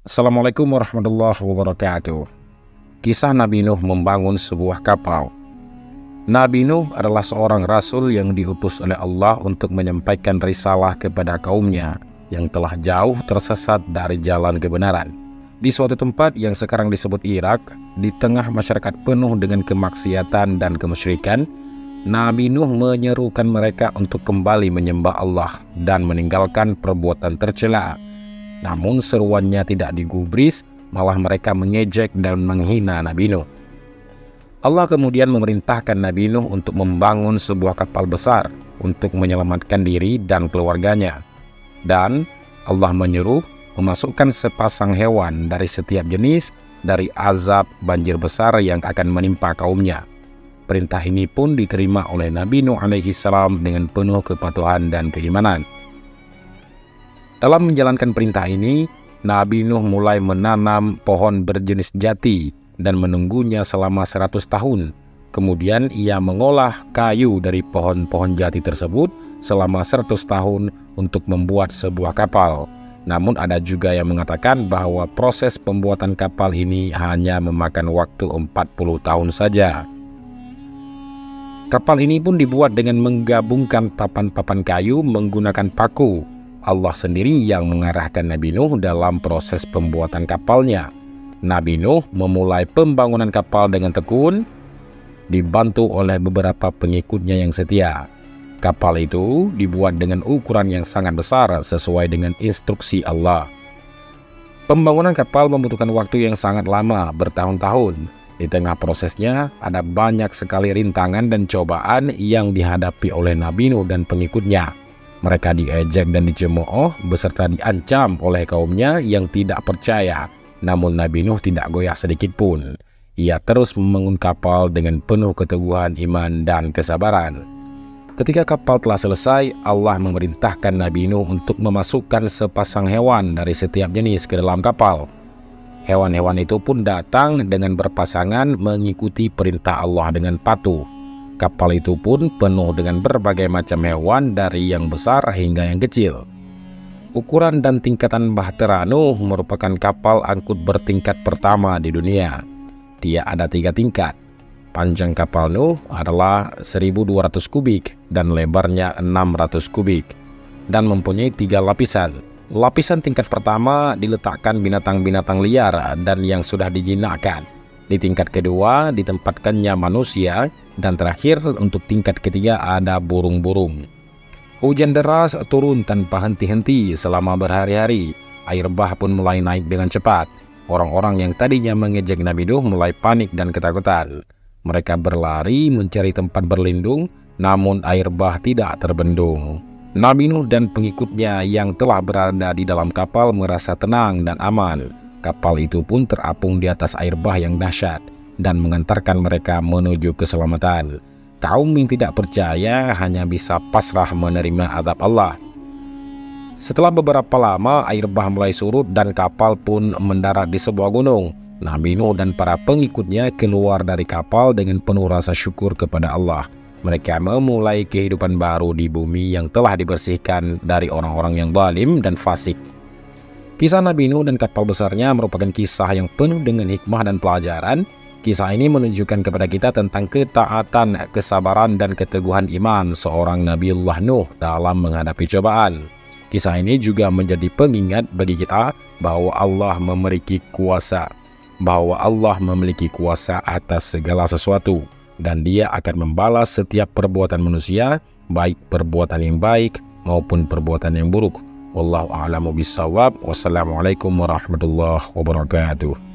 Assalamualaikum warahmatullahi wabarakatuh. Kisah Nabi Nuh membangun sebuah kapal. Nabi Nuh adalah seorang rasul yang diutus oleh Allah untuk menyampaikan risalah kepada kaumnya yang telah jauh tersesat dari jalan kebenaran. Di suatu tempat yang sekarang disebut Irak, di tengah masyarakat penuh dengan kemaksiatan dan kemusyrikan, Nabi Nuh menyerukan mereka untuk kembali menyembah Allah dan meninggalkan perbuatan tercela. Namun seruannya tidak digubris, malah mereka mengejek dan menghina Nabi Nuh. Allah kemudian memerintahkan Nabi Nuh untuk membangun sebuah kapal besar untuk menyelamatkan diri dan keluarganya. Dan Allah menyuruh memasukkan sepasang hewan dari setiap jenis dari azab banjir besar yang akan menimpa kaumnya. Perintah ini pun diterima oleh Nabi Nuh alaihi salam dengan penuh kepatuhan dan keimanan. Dalam menjalankan perintah ini, Nabi Nuh mulai menanam pohon berjenis jati dan menunggunya selama 100 tahun. Kemudian ia mengolah kayu dari pohon-pohon jati tersebut selama 100 tahun untuk membuat sebuah kapal. Namun ada juga yang mengatakan bahwa proses pembuatan kapal ini hanya memakan waktu 40 tahun saja. Kapal ini pun dibuat dengan menggabungkan papan-papan kayu menggunakan paku. Allah sendiri yang mengarahkan Nabi Nuh dalam proses pembuatan kapalnya. Nabi Nuh memulai pembangunan kapal dengan tekun, dibantu oleh beberapa pengikutnya yang setia. Kapal itu dibuat dengan ukuran yang sangat besar sesuai dengan instruksi Allah. Pembangunan kapal membutuhkan waktu yang sangat lama, bertahun-tahun. Di tengah prosesnya ada banyak sekali rintangan dan cobaan yang dihadapi oleh Nabi Nuh dan pengikutnya. Mereka diejek dan dicemooh beserta diancam oleh kaumnya yang tidak percaya. Namun Nabi Nuh tidak goyah sedikit pun. Ia terus membangun kapal dengan penuh keteguhan iman dan kesabaran. Ketika kapal telah selesai, Allah memerintahkan Nabi Nuh untuk memasukkan sepasang hewan dari setiap jenis ke dalam kapal. Hewan-hewan itu pun datang dengan berpasangan mengikuti perintah Allah dengan patuh. Kapal itu pun penuh dengan berbagai macam hewan dari yang besar hingga yang kecil. Ukuran dan tingkatan Bahtera Nuh merupakan kapal angkut bertingkat pertama di dunia. Dia ada 3 tingkat. Panjang kapal Nuh adalah 1.200 kubik dan lebarnya 600 kubik. Dan mempunyai 3 lapisan. Lapisan tingkat pertama diletakkan binatang-binatang liar dan yang sudah dijinakkan. Di tingkat kedua ditempatkannya manusia. Dan terakhir untuk tingkat ketiga ada burung-burung. Hujan deras turun tanpa henti-henti selama berhari-hari. Air bah pun mulai naik dengan cepat. Orang-orang yang tadinya mengejek Nabi Nuh mulai panik dan ketakutan. Mereka berlari mencari tempat berlindung, namun air bah tidak terbendung. Nabi Nuh dan pengikutnya yang telah berada di dalam kapal merasa tenang dan aman. Kapal itu pun terapung di atas air bah yang dahsyat dan mengantarkan mereka menuju keselamatan. Kaum yang tidak percaya hanya bisa pasrah menerima azab Allah. Setelah beberapa lama air bah mulai surut dan kapal pun mendarat di sebuah gunung. Nabi Nuh dan para pengikutnya keluar dari kapal dengan penuh rasa syukur kepada Allah. Mereka memulai kehidupan baru di bumi yang telah dibersihkan dari orang-orang yang zalim dan fasik. Kisah Nabi Nuh dan kapal besarnya merupakan kisah yang penuh dengan hikmah dan pelajaran. Kisah ini menunjukkan kepada kita tentang ketaatan, kesabaran, dan keteguhan iman seorang Nabiullah Nuh dalam menghadapi cobaan. Kisah ini juga menjadi pengingat bagi kita bahwa Allah memiliki kuasa, atas segala sesuatu, dan Dia akan membalas setiap perbuatan manusia, baik perbuatan yang baik maupun perbuatan yang buruk. Wallahu a'lamu bishawab. Wassalamualaikum warahmatullahi wabarakatuh.